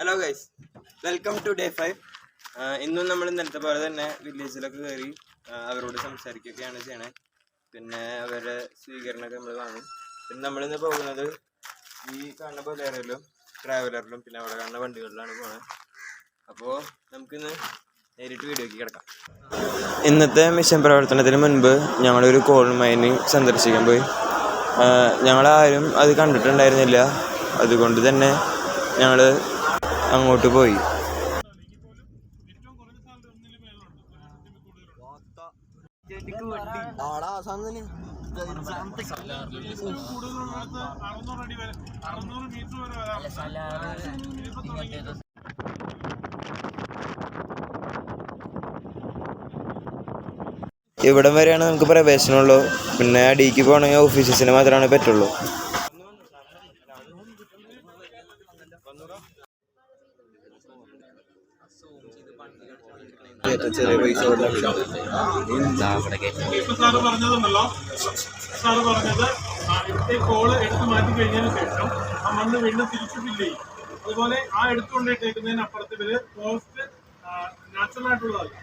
Hello guys, welcome to day 5. ഇന്നും നമ്മൾ ഇന്നലത്തെ പോലെ തന്നെ വില്ലേജിലൊക്കെ കയറി അവരോട് സംസാരിക്കുകയൊക്കെയാണ് ചെയ്യണേ. പിന്നെ അവരുടെ സ്വീകരണമൊക്കെ നമ്മൾ കാണും. പിന്നെ നമ്മളിന്ന് പോകുന്നത് ഈ കാണുന്ന ബൊലേറോയിലും ട്രാവലറിലും പിന്നെ അവിടെ കാണുന്ന വണ്ടികളിലാണ് പോകുന്നത്. അപ്പോൾ നമുക്കിന്ന് നേരിട്ട് വീഡിയോയ്ക്ക് കിടക്കാം. ഇന്നത്തെ മിഷൻ പ്രവർത്തനത്തിന് മുൻപ് ഞങ്ങളൊരു കോൾ മൈനിങ് സന്ദർശിക്കാൻ പോയി. ഞങ്ങളാരും അത് കണ്ടിട്ടുണ്ടായിരുന്നില്ല. അതുകൊണ്ട് തന്നെ ഞങ്ങൾ അങ്ങോട്ട് പോയി. ഇവിടം വരെയാണ് നമുക്ക് പ്രവേശനമുള്ളൂ. പിന്നെ അടിക്ക് പോകണമെങ്കിൽ ഓഫീസേഴ്സിന് മാത്രമാണ് പറ്റുള്ളൂ. സാറ് പറഞ്ഞത് ഇവിടുത്തെ കോള് എടുത്ത് മാറ്റി കഴിഞ്ഞതിന് ശേഷം ആ മണ്ണ് വീണ്ടും തിരിച്ചു ഫില്ല് ചെയ്യും. അതുപോലെ ആ എടുത്തുകൊണ്ടിട്ടേക്കുന്നതിന് അപ്പുറത്ത് ഇവര് ഫോറസ്റ്റ് നാച്ചുറൽ ആയിട്ടുള്ളതല്ല,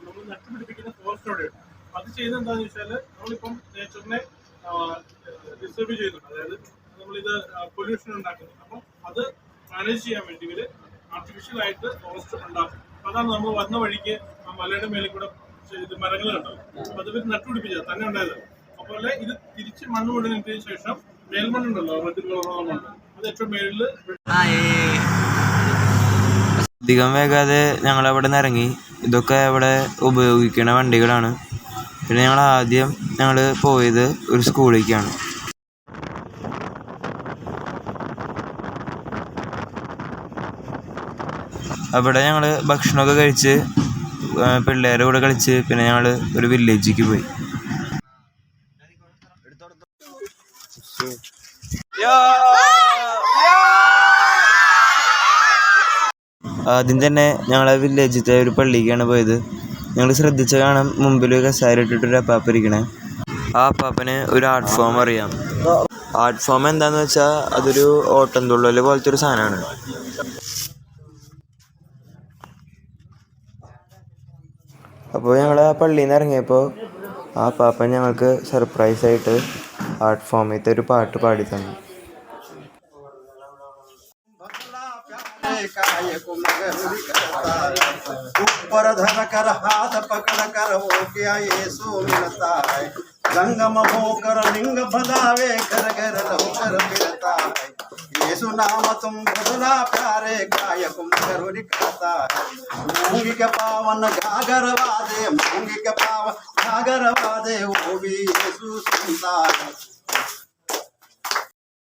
നമ്മൾ നട്ടുപിടിപ്പിക്കുന്ന ഫോറസ്റ്റോടെ അത് ചെയ്യുന്നത് എന്താണെന്ന് വെച്ചാൽ നമ്മളിപ്പം നേച്ചറിനെ ഡിസ്റ്റർബ് ചെയ്യുന്നുണ്ട്. അതായത് നമ്മളിത് പൊല്യൂഷൻ ഉണ്ടാക്കുന്നു. അപ്പം അത് മാനേജ് ചെയ്യാൻ വേണ്ടി ഇവര് ആർട്ടിഫിഷ്യൽ ആയിട്ട് ഫോറസ്റ്റ് ഉണ്ടാക്കും. അതാണ് നമ്മൾ വന്ന വഴിക്ക് ആ മലയുടെ മേലെ കൂടെ മരങ്ങൾ കണ്ടത്. അപ്പൊ അത് ഇവർ നട്ടുപിടിപ്പിച്ചത് തന്നെ ഉണ്ടായത്. അതുപോലെ ഇത് തിരിച്ച് മണ്ണ് കൊണ്ടുവന്നതിന് ശേഷം മേൽമണ്ണുണ്ടല്ലോ, മണ്ണ് അത് ഏറ്റവും മേളില്. അധികം വേഗാതെ ഞങ്ങൾ അവിടെ നിന്ന് ഇറങ്ങി. ഇതൊക്കെ അവിടെ ഉപയോഗിക്കുന്ന വണ്ടികളാണ്. പിന്നെ ഞങ്ങൾ പോയത് ഒരു സ്കൂളിലേക്കാണ്. അവിടെ ഞങ്ങൾ ഭക്ഷണമൊക്കെ കഴിച്ച് പിള്ളേരുടെ കൂടെ കളിച്ച് പിന്നെ ഞങ്ങൾ ഒരു വില്ലേജിലേക്ക് പോയി. ആദ്യം തന്നെ ഞങ്ങൾ ആ വില്ലേജിലത്തെ ഒരു പള്ളിക്കാണ് പോയത്. ഞങ്ങൾ ശ്രദ്ധിച്ച കാണാം, മുമ്പിൽ കസേര ഇട്ടിട്ടൊരു അപ്പാപ്പ ഇരിക്കണേ. ആ അപ്പാപ്പന് ഒരു ആർട്ട് ഫോം അറിയാം. ആർട്ട് ഫോം എന്താന്ന് വെച്ചാൽ അതൊരു ഓട്ടം തുള്ളൽ പോലത്തെ ഒരു സാധനമാണ്. അപ്പോൾ ഞങ്ങൾ ആ പള്ളിയിൽ നിന്ന് ഇറങ്ങിയപ്പോൾ ആ പാപ്പൻ ഞങ്ങൾക്ക് സർപ്രൈസായിട്ട് ആർട്ട് ഫോമിലത്തെ ഒരു പാട്ട് പാടി തന്നു. यीशु नाम तुम बदला प्यारे गायकुम करो दिखाता है मूंगी के पावन घाघर वादे मूंगी के पावन घाघर वादे वो भी यीशु सुनता है.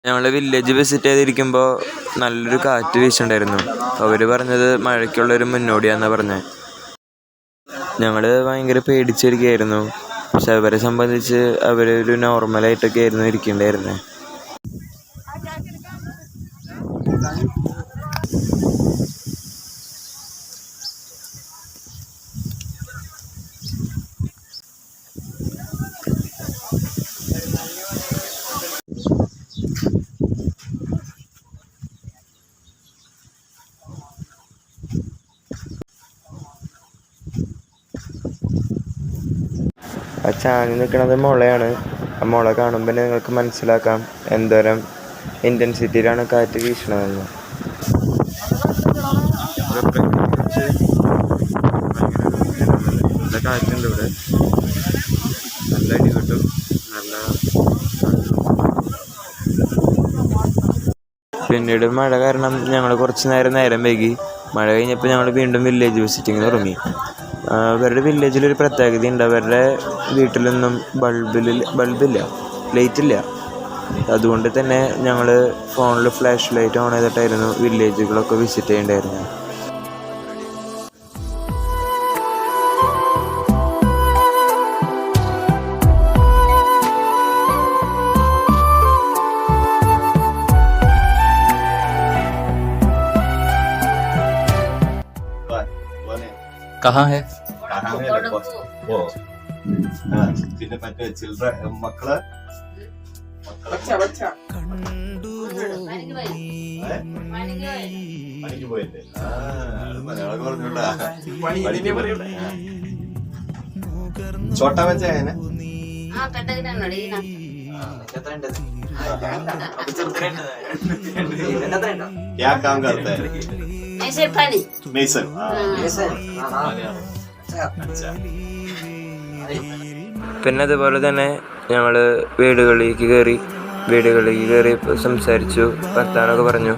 ഞങ്ങൾ വില്ലേജ് വിസിറ്റ് ചെയ്തിരിക്കുമ്പോൾ നല്ലൊരു കാറ്റ് വീശുണ്ടായിരുന്നു. അവർ പറഞ്ഞത് മഴയ്ക്കുള്ളൊരു മുന്നോടിയാണെന്നാണ് പറഞ്ഞത്. ഞങ്ങൾ ഭയങ്കര പേടിച്ചിരിക്കുകയായിരുന്നു. പക്ഷെ അവരെ സംബന്ധിച്ച് അവരൊരു നോർമലായിട്ടൊക്കെ ആയിരുന്നു ഇരിക്കേണ്ടായിരുന്നത്. ആ ചാഞ്ഞ് നിൽക്കുന്നത് മുളയാണ്. ആ മുള കാണുമ്പോൾ നിങ്ങൾക്ക് മനസ്സിലാക്കാം എന്തോരം ഇൻറ്റൻസിറ്റിയിലാണ് കാറ്റ് വീശണതെന്ന്. നല്ല കാറ്റുണ്ട് ഇവിടെ, നല്ല അടി കിട്ടും, നല്ല. പിന്നീട് മഴ കാരണം ഞങ്ങൾ കുറച്ച് നേരം വൈകി. മഴ കഴിഞ്ഞപ്പോൾ ഞങ്ങൾ വീണ്ടും വില്ലേജ് വിസിറ്റിങ്ങിന് തുടങ്ങി. അവരുടെ വില്ലേജിലൊരു പ്രത്യേകതയുണ്ട്. അവരുടെ വീട്ടിലൊന്നും ബൾബില്ല, ലൈറ്റില്ല. അതുകൊണ്ട് തന്നെ ഞങ്ങൾ ഫോണിൽ ഫ്ലാഷ് ലൈറ്റ് ഓൺ ചെയ്തിട്ടായിരുന്നു വില്ലേജുകളൊക്കെ വിസിറ്റ് ചെയ്യേണ്ടായിരുന്നത്. कहाँ है? പിന്നെ മറ്റേ ചിൽഡ്രൻ മക്കള് പണിക്ക് പോയില്ലേ? മലയാളം പറഞ്ഞോണ്ടാ. പണിക്ക് പോയി. छोटा बच्चा है ना? क्या काम करता है? मेसन. പിന്നെ അതുപോലെ തന്നെ ഞങ്ങൾ വീടുകളിലേക്ക് കയറി സംസാരിച്ചു, വർത്താനമൊക്കെ പറഞ്ഞു.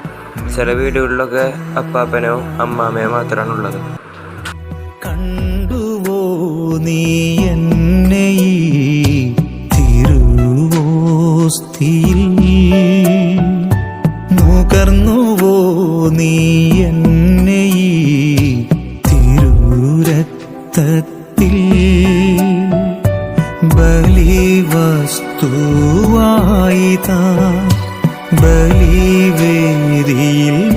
ചില വീടുകളിലൊക്കെ അപ്പാപ്പനോ അമ്മാമ്മയോ മാത്രമാണുള്ളത്. കണ്ടുവോ നീ എന്നെ ഈ തിരുവോസ്തിയിൽ, നുകർന്നുവോ നീ എന്നെ ഈ തിരുരക്തത്തിൽ, ബലിവസ്തുവായിതാ ബലിവേദിയിൽ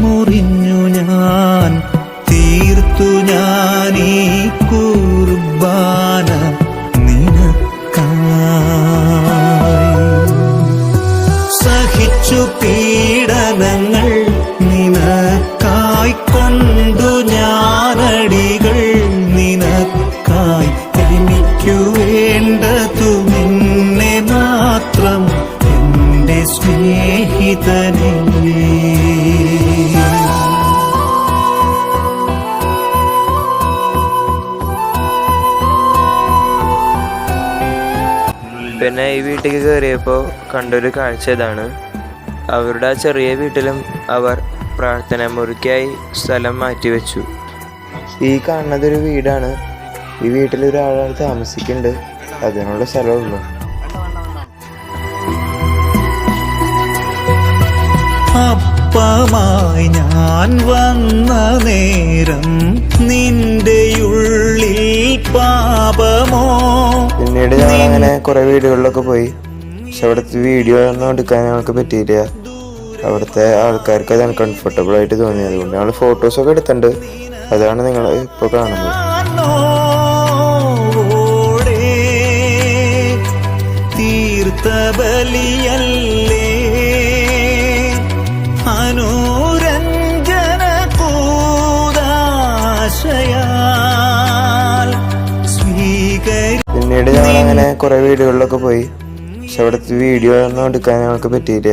മുറിഞ്ഞു ഞാൻ, തീർത്തു ഞാനീ കുർബാന നിനക്കായി. സഹിച്ചു പീഡനങ്ങൾ നിനക്കായി കൊണ്ടു ഞാനടികൾ നിനക്കായി, എനിക്കു വേണ്ടതു നിന്നെ മാത്രം എന്റെ സ്നേഹിതനേ. പിന്നെ ഈ വീട്ടിലേക്ക് കയറിയപ്പോൾ കണ്ടൊരു കാഴ്ച ഇതാണ്. അവരുടെ ആ ചെറിയ വീട്ടിലും അവർ പ്രാർത്ഥനാ മുറിക്കായി സ്ഥലം മാറ്റിവെച്ചു. ഈ കാണുന്നതൊരു വീടാണ്. ഈ വീട്ടിൽ ഒരാൾ താമസിക്കുന്നുണ്ട്, അതിനുള്ള സ്ഥലമുള്ളൂ. അപ്പമായി ഞാൻ വന്ന നേരം നിന്റെയുള്ളിൽ പാപമോ. പിന്നീട് ഞങ്ങൾ അങ്ങനെ കുറെ വീടുകളിലൊക്കെ പോയി. പക്ഷെ അവിടുത്തെ വീഡിയോ ഒന്നും എടുക്കാൻ ഞങ്ങൾക്ക് പറ്റിയില്ല. അവിടുത്തെ ആൾക്കാർക്ക് അത് അൺകംഫർട്ടബിൾ ആയിട്ട് തോന്നി. അതുകൊണ്ട് ഞങ്ങൾ ഫോട്ടോസൊക്കെ എടുത്തിട്ടുണ്ട്. അതാണ് നിങ്ങൾ ഇപ്പോൾ കാണുന്നത്. തീർത്ത ബലിയല്ലേ അനുരഞ്ജന കൂദാശയാൽ സ്വീകരി. പിന്നീട് ഞങ്ങൾ അങ്ങനെ കുറെ വീടുകളിലൊക്കെ പോയി. പക്ഷെ അവിടുത്തെ വീഡിയോ ഒന്നും എടുക്കാൻ ഞങ്ങൾക്ക് പറ്റിയില്ല.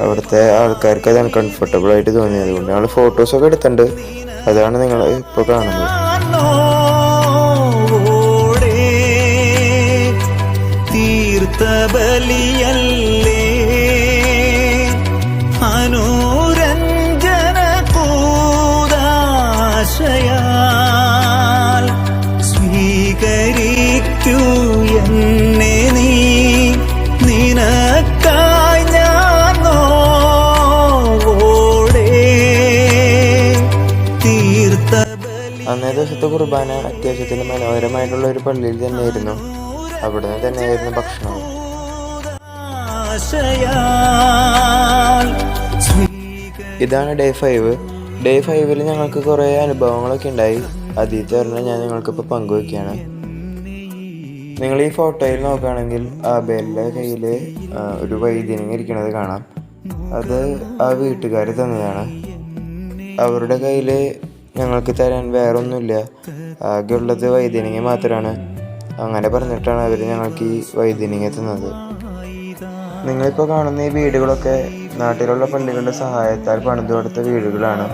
അവിടുത്തെ ആൾക്കാർക്ക് അത് അൺകംഫർട്ടബിൾ ആയിട്ട് തോന്നി. അതുകൊണ്ട് ഞങ്ങൾ ഫോട്ടോസൊക്കെ എടുത്തിട്ടുണ്ട്. അതാണ് നിങ്ങൾ ഇപ്പോൾ കാണുന്നത്. തീർത്ത ബലിയല്ലേ അനുരഞ്ജന കൂദാശയാൽ സ്വീകരിക്കൂ എന്നെ നീ, നിനക്കായി ഞാൻ നോവോടെ തീർത്ത ബലി. അന്നേ ദിവസത്തെ കുർബാന അത്യാവശ്യത്തിന് മനോഹരമായിട്ടുള്ള ഒരു പള്ളിയിൽ തന്നെയായിരുന്നു. അവിടെ നിന്ന് തന്നെയായിരുന്നു ഭക്ഷണവും. ഇതാണ് ഡേ 5. ഡേ 5 ഞങ്ങൾക്ക് കുറേ അനുഭവങ്ങളൊക്കെ ഉണ്ടായി. ആദ്യത്തെ ഒരെണ്ണം ഞാൻ നിങ്ങൾക്കിപ്പോൾ പങ്കുവയ്ക്കുകയാണ്. നിങ്ങൾ ഈ ഫോട്ടോയിൽ നോക്കുകയാണെങ്കിൽ ആബേലിൻ്റെ കയ്യിൽ ഒരു വൈദ്യനിങ്ങ ഇരിക്കുന്നത് കാണാം. അത് ആ വീട്ടുകാർ തന്നതാണ്. അവരുടെ കയ്യിൽ ഞങ്ങൾക്ക് തരാൻ വേറൊന്നുമില്ല, ആകെയുള്ളത് വൈദ്യനിങ്ങ മാത്രമാണ്. അങ്ങനെ പറഞ്ഞിട്ടാണ് അവർ ഞങ്ങൾക്ക് ഈ വൈദ്യനിങ്ങ തന്നത്. നിങ്ങളിപ്പോൾ കാണുന്ന ഈ വീടുകളൊക്കെ നാട്ടിലുള്ള പള്ളികളുടെ സഹായത്താൽ പണിതു കൊടുത്ത വീടുകളാണ്.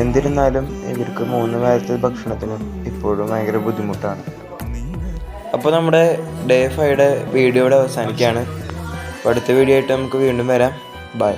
എന്നിരുന്നാലും ഇവർക്ക് 3 നേരത്തെ ഭക്ഷണത്തിനും ഇപ്പോഴും ഭയങ്കര ബുദ്ധിമുട്ടാണ്. അപ്പോൾ നമ്മുടെ ഡേ 5 വീഡിയോ ഇവിടെ അവസാനിക്കുകയാണ്. അടുത്ത വീഡിയോ ആയിട്ട് നമുക്ക് വീണ്ടും വരാം. ബൈ.